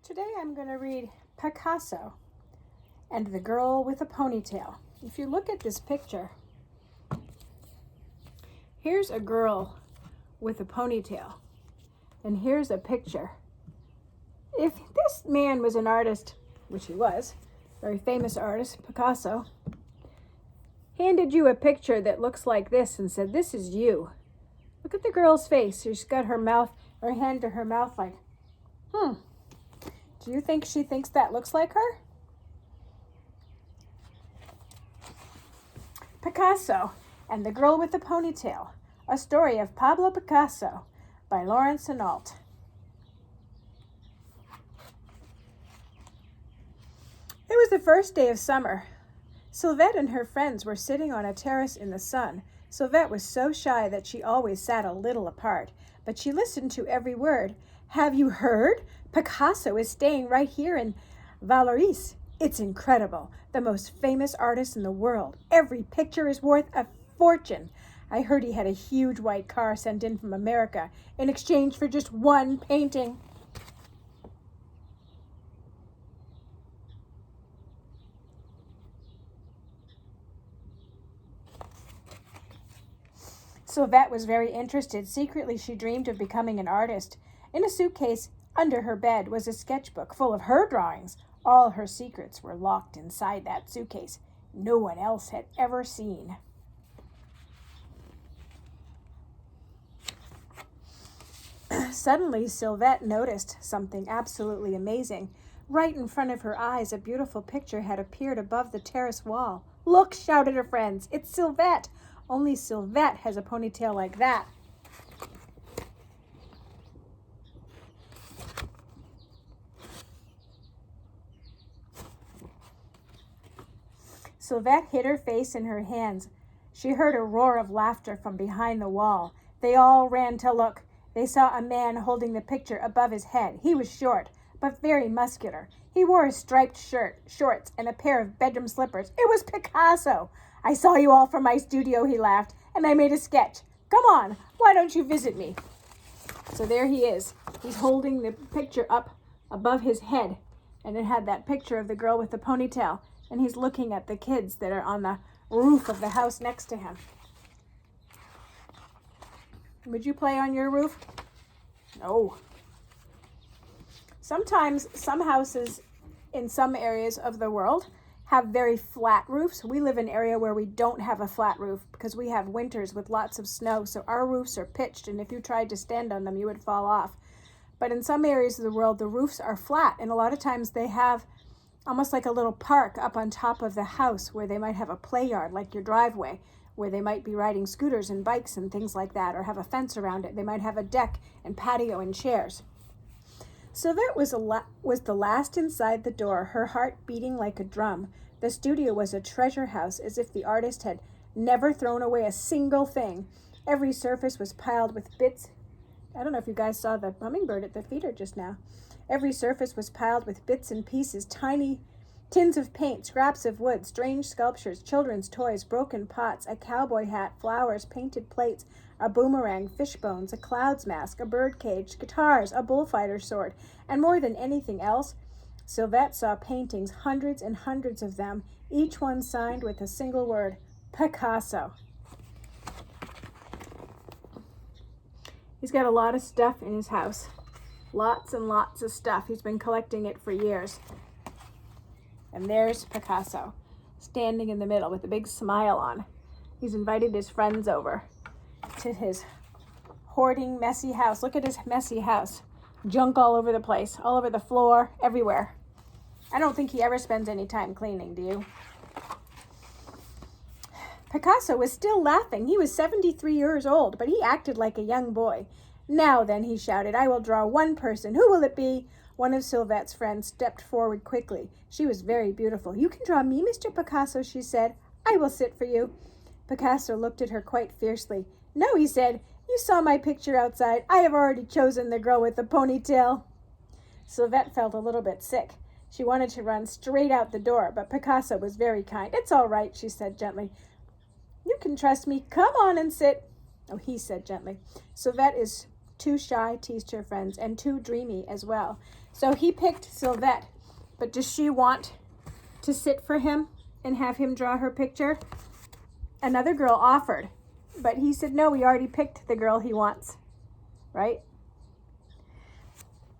Today I'm going to read Picasso and the Girl with a Ponytail. If you look at this picture, here's a girl with a ponytail, and here's a picture. If this man was an artist, which he was, very famous artist, Picasso, handed you a picture that looks like this and said, "This is you." Look at the girl's face. She's got her hand to her mouth like, do you think she thinks that looks like her? Picasso and the Girl with the Ponytail, a story of Pablo Picasso by Lawrence Chenault. It was the first day of summer. Sylvette and her friends were sitting on a terrace in the sun. Sylvette was so shy that she always sat a little apart, but she listened to every word. "Have you heard? Picasso is staying right here in Vallauris. It's incredible. The most famous artist in the world. Every picture is worth a fortune. I heard he had a huge white car sent in from America in exchange for just one painting." Sylvette was very interested. Secretly, she dreamed of becoming an artist. In a suitcase under her bed was a sketchbook full of her drawings. All her secrets were locked inside that suitcase. No one else had ever seen. Suddenly, Sylvette noticed something absolutely amazing. Right in front of her eyes, a beautiful picture had appeared above the terrace wall. "Look!" shouted her friends. "It's Sylvette! Only Sylvette has a ponytail like that." Sylvette hid her face in her hands. She heard a roar of laughter from behind the wall. They all ran to look. They saw a man holding the picture above his head. He was short, but very muscular. He wore a striped shirt, shorts, and a pair of bedroom slippers. It was Picasso! "I saw you all from my studio," he laughed, "and I made a sketch. Come on, why don't you visit me?" So there he is. He's holding the picture up above his head, and it had that picture of the girl with the ponytail, and he's looking at the kids that are on the roof of the house next to him. Would you play on your roof? No. Sometimes some houses in some areas of the world have very flat roofs. We live in an area where we don't have a flat roof because we have winters with lots of snow, so our roofs are pitched, and if you tried to stand on them, you would fall off. But in some areas of the world, the roofs are flat, and a lot of times they have almost like a little park up on top of the house where they might have a play yard, like your driveway, where they might be riding scooters and bikes and things like that, or have a fence around it. They might have a deck and patio and chairs. Sylvette was the last inside the door, her heart beating like a drum. The studio was a treasure house, as if the artist had never thrown away a single thing. Every surface was piled with bits. I don't know if you guys saw the hummingbird at the feeder just now. Every surface was piled with bits and pieces, tiny tins of paint, scraps of wood, strange sculptures, children's toys, broken pots, a cowboy hat, flowers, painted plates, a boomerang, fish bones, a cloud's mask, a bird cage, guitars, a bullfighter's sword, and more than anything else, Sylvette saw paintings, hundreds and hundreds of them, each one signed with a single word, Picasso. He's got a lot of stuff in his house. Lots and lots of stuff. He's been collecting it for years. And there's Picasso, standing in the middle with a big smile on. He's invited his friends over to his hoarding, messy house. Look at his messy house. Junk all over the place, all over the floor, everywhere. I don't think he ever spends any time cleaning, do you? Picasso was still laughing. He was 73 years old, but he acted like a young boy. "Now then," he shouted, "I will draw one person. Who will it be?" One of Sylvette's friends stepped forward quickly. She was very beautiful. "You can draw me, Mr. Picasso," she said. "I will sit for you." Picasso looked at her quite fiercely. "No," he said. "You saw my picture outside. I have already chosen the girl with the ponytail." Sylvette felt a little bit sick. She wanted to run straight out the door, but Picasso was very kind. "It's all right," she said gently. "You can trust me. Come on and sit." Oh, he said gently. "Sylvette is too shy, teased her friends, and too dreamy as well. So he picked Sylvette. But does she want to sit for him and have him draw her picture? Another girl offered, but he said, no, he already picked the girl he wants, right?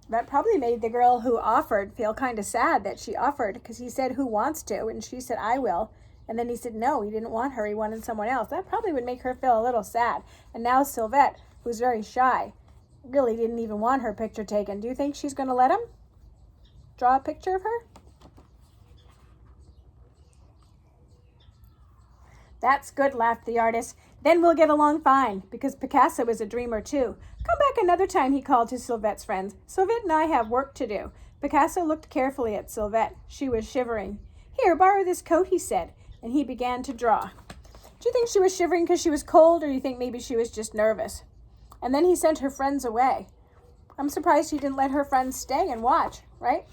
That probably made the girl who offered feel kind of sad that she offered, because he said, who wants to? And she said, I will. And then he said, no, he didn't want her. He wanted someone else. That probably would make her feel a little sad. And now Sylvette, who's very shy, really didn't even want her picture taken. Do you think she's going to let him draw a picture of her? That's good, laughed the artist. Then we'll get along fine, because Picasso is a dreamer too. Come back another time, he called to Sylvette's friends. Sylvette and I have work to do. Picasso looked carefully at Sylvette. She was shivering. Here, borrow this coat, he said, and he began to draw. Do you think she was shivering because she was cold, or do you think maybe she was just nervous? And then he sent her friends away. I'm surprised he didn't let her friends stay and watch, right?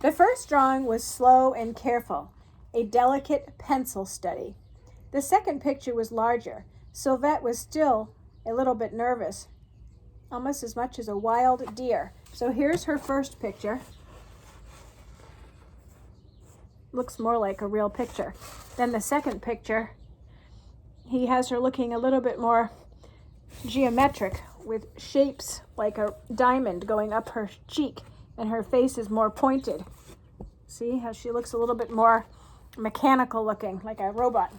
The first drawing was slow and careful, a delicate pencil study. The second picture was larger. Sylvette was still a little bit nervous, almost as much as a wild deer. So here's her first picture. Looks more like a real picture. Then the second picture, he has her looking a little bit more geometric, with shapes like a diamond going up her cheek, and her face is more pointed. See how she looks a little bit more mechanical looking, like a robot.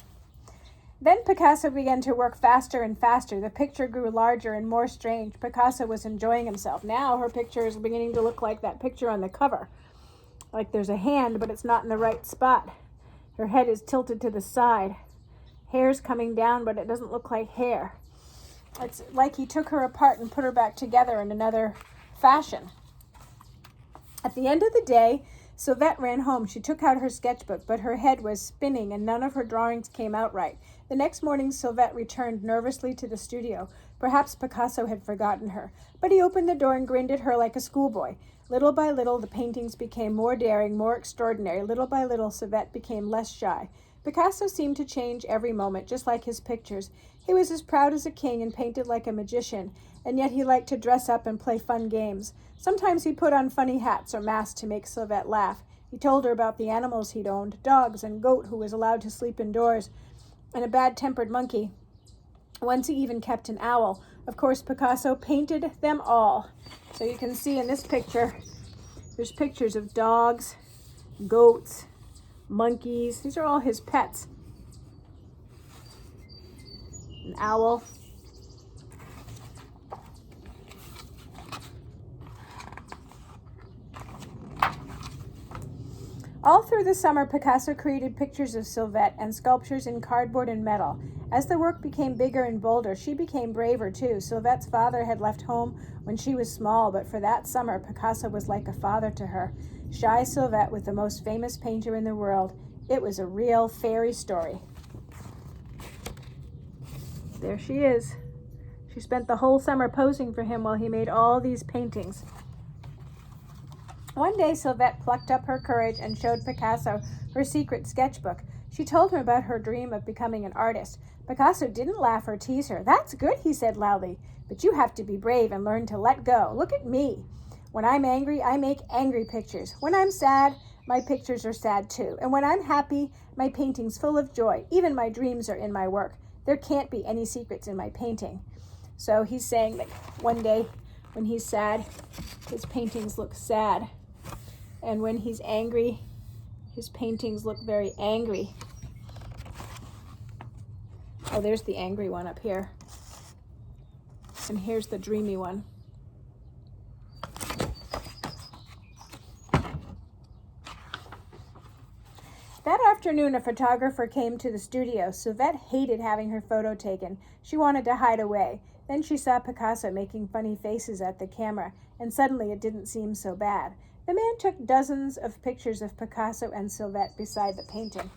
Then Picasso began to work faster and faster. The picture grew larger and more strange. Picasso was enjoying himself. Now her picture is beginning to look like that picture on the cover. Like there's a hand, but it's not in the right spot. Her head is tilted to the side. Hair's coming down, but it doesn't look like hair. It's like he took her apart and put her back together in another fashion. At the end of the day, Sylvette ran home. She took out her sketchbook, but her head was spinning and none of her drawings came out right. The next morning, Sylvette returned nervously to the studio. Perhaps Picasso had forgotten her, but he opened the door and grinned at her like a schoolboy. Little by little, the paintings became more daring, more extraordinary. Little by little, Sylvette became less shy. Picasso seemed to change every moment, just like his pictures. He was as proud as a king and painted like a magician, and yet he liked to dress up and play fun games. Sometimes he put on funny hats or masks to make Sylvette laugh. He told her about the animals he'd owned, dogs and goat who was allowed to sleep indoors, and a bad-tempered monkey. Once he even kept an owl. Of course, Picasso painted them all. So you can see in this picture, there's pictures of dogs, goats, monkeys. These are all his pets. An owl. All through the summer, Picasso created pictures of Sylvette and sculptures in cardboard and metal. As the work became bigger and bolder, she became braver too. Sylvette's father had left home when she was small, but for that summer, Picasso was like a father to her. Shy Sylvette with the most famous painter in the world. It was a real fairy story. There she is. She spent the whole summer posing for him while he made all these paintings. One day, Sylvette plucked up her courage and showed Picasso her secret sketchbook. She told him about her dream of becoming an artist. Picasso didn't laugh or tease her. "That's good," he said loudly, "but you have to be brave and learn to let go. Look at me. When I'm angry, I make angry pictures. When I'm sad, my pictures are sad too. And when I'm happy, my painting's full of joy. Even my dreams are in my work. There can't be any secrets in my painting." So he's saying that one day when he's sad, his paintings look sad. And when he's angry, his paintings look very angry. Oh, there's the angry one up here. And here's the dreamy one. That afternoon, a photographer came to the studio. Sylvette hated having her photo taken. She wanted to hide away. Then she saw Picasso making funny faces at the camera, and suddenly it didn't seem so bad. The man took dozens of pictures of Picasso and Sylvette beside the painting.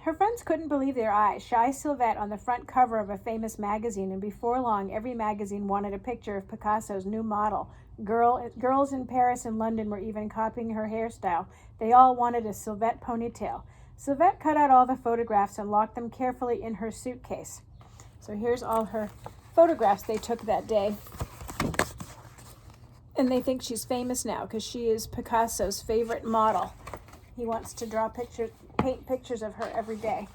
Her friends couldn't believe their eyes. Shy Sylvette on the front cover of a famous magazine, and before long, every magazine wanted a picture of Picasso's new model. Girls in Paris and London were even copying her hairstyle. They all wanted a Sylvette ponytail. Sylvette cut out all the photographs and locked them carefully in her suitcase. So here's all her photographs they took that day. And they think she's famous now because she is Picasso's favorite model. He wants to paint pictures of her every day.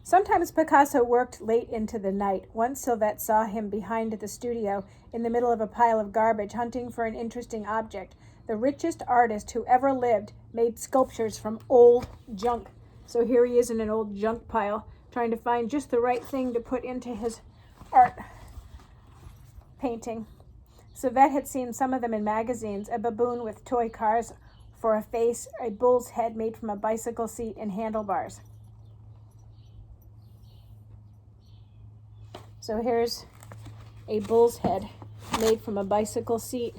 Sometimes Picasso worked late into the night. Once Sylvette saw him behind the studio in the middle of a pile of garbage hunting for an interesting object. The richest artist who ever lived made sculptures from old junk. So here he is in an old junk pile trying to find just the right thing to put into his art painting. Sylvette had seen some of them in magazines, a baboon with toy cars for a face, a bull's head made from a bicycle seat and handlebars. So here's a bull's head made from a bicycle seat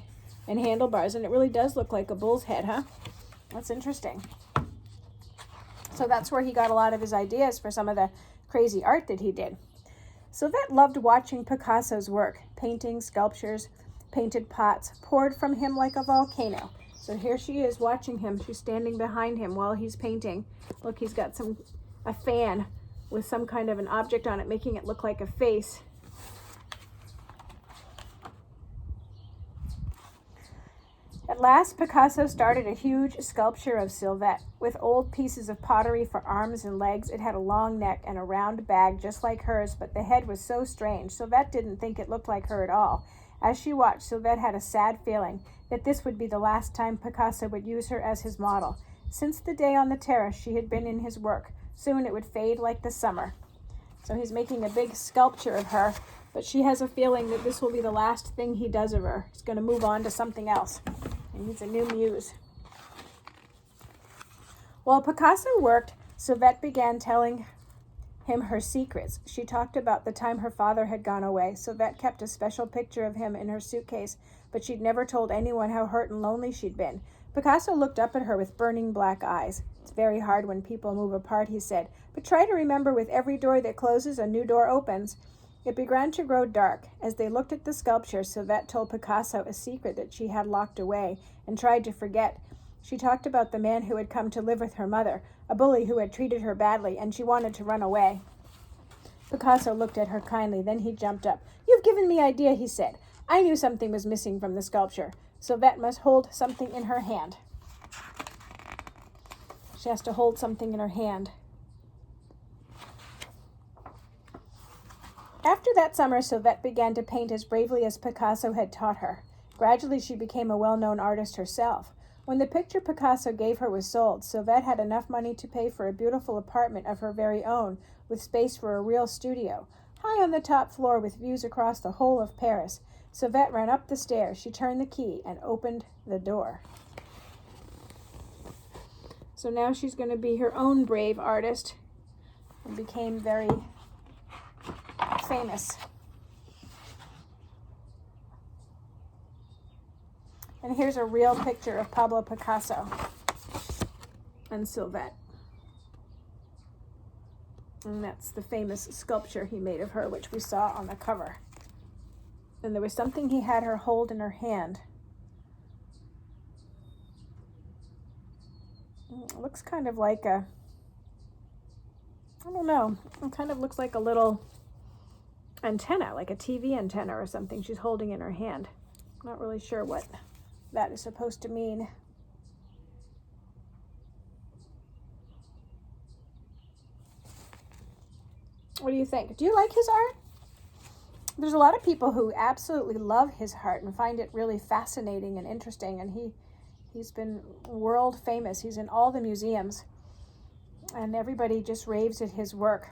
and handlebars, and it really does look like a bull's head, huh? That's interesting. So that's where he got a lot of his ideas for some of the crazy art that he did. Sylvette loved watching Picasso's work. Paintings, sculptures, painted pots poured from him like a volcano. So here she is watching him. She's standing behind him while he's painting. Look, he's got a fan with some kind of an object on it, making it look like a face. At last, Picasso started a huge sculpture of Sylvette. With old pieces of pottery for arms and legs, it had a long neck and a round bag just like hers, but the head was so strange, Sylvette didn't think it looked like her at all. As she watched, Sylvette had a sad feeling that this would be the last time Picasso would use her as his model. Since the day on the terrace, she had been in his work. Soon it would fade like the summer. So he's making a big sculpture of her, but she has a feeling that this will be the last thing he does of her. He's going to move on to something else. He needs a new muse. While Picasso worked, Sylvette began telling him her secrets. She talked about the time her father had gone away. Sylvette kept a special picture of him in her suitcase, but she'd never told anyone how hurt and lonely she'd been. Picasso looked up at her with burning black eyes. It's very hard when people move apart, he said, but try to remember with every door that closes, a new door opens. It began to grow dark. As they looked at the sculpture, Sylvette told Picasso a secret that she had locked away and tried to forget. She talked about the man who had come to live with her mother, a bully who had treated her badly, and she wanted to run away. Picasso looked at her kindly, then he jumped up. "You've given me idea," he said. "I knew something was missing from the sculpture. Sylvette must hold something in her hand." She has to hold something in her hand. After that summer, Sylvette began to paint as bravely as Picasso had taught her. Gradually, she became a well-known artist herself. When the picture Picasso gave her was sold, Sylvette had enough money to pay for a beautiful apartment of her very own, with space for a real studio, high on the top floor with views across the whole of Paris. Sylvette ran up the stairs. She turned the key and opened the door. So now she's going to be her own brave artist and became very famous. And here's a real picture of Pablo Picasso and Sylvette. And that's the famous sculpture he made of her, which we saw on the cover. And there was something he had her hold in her hand. It looks kind of like I don't know, it kind of looks like a little antenna, like a TV antenna or something she's holding in her hand. I'm not really sure what that is supposed to mean. What do you think? Do you like his art? There's a lot of people who absolutely love his art and find it really fascinating and interesting, and he's been world famous. He's in all the museums, and everybody just raves at his work.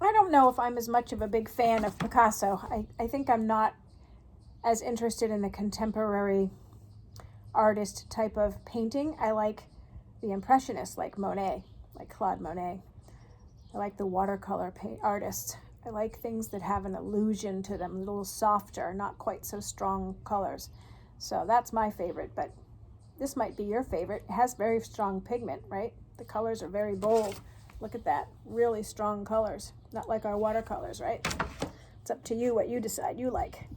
I don't know if I'm as much of a big fan of Picasso. I think I'm not as interested in the contemporary artist type of painting. I like the impressionists like Monet, like Claude Monet. I like the watercolor artists. I like things that have an illusion to them, a little softer, not quite so strong colors. So that's my favorite, but this might be your favorite. It has very strong pigment, right? The colors are very bold. Look at that, really strong colors. Not like our watercolors, right? It's up to you what you decide you like.